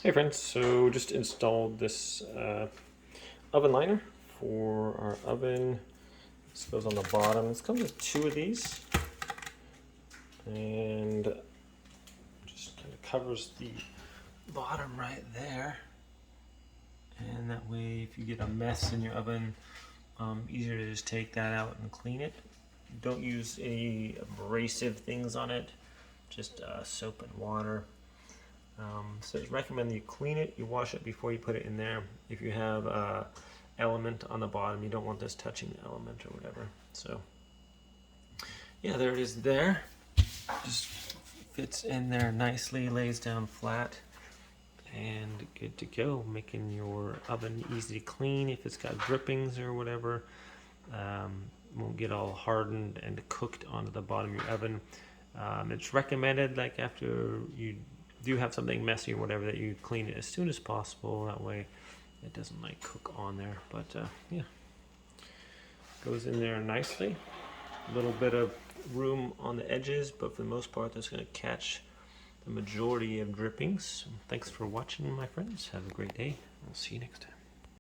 Hey friends, so just installed this oven liner for our oven. This goes on the bottom. This comes with two of these and just kind of covers the bottom right there. And that way, if you get a mess in your oven, easier to just take that out and clean it. Don't use any abrasive things on it, just soap and water. So it's recommended you clean it, you wash it before you put it in there. If you have element on the bottom, you don't want this touching the element or whatever. So yeah, there it is there. Just fits in there nicely, lays down flat, and good to go. Making your oven easy to clean if it's got drippings or whatever. Won't get all hardened and cooked onto the bottom of your oven. It's recommended, like after you do have something messy or whatever, that you clean it as soon as possible. That way it doesn't like cook on there. But yeah, goes in there nicely. A little bit of room on the edges, but for the most part that's going to catch the majority of drippings. Thanks for watching, my friends. Have a great day. I'll see you next time.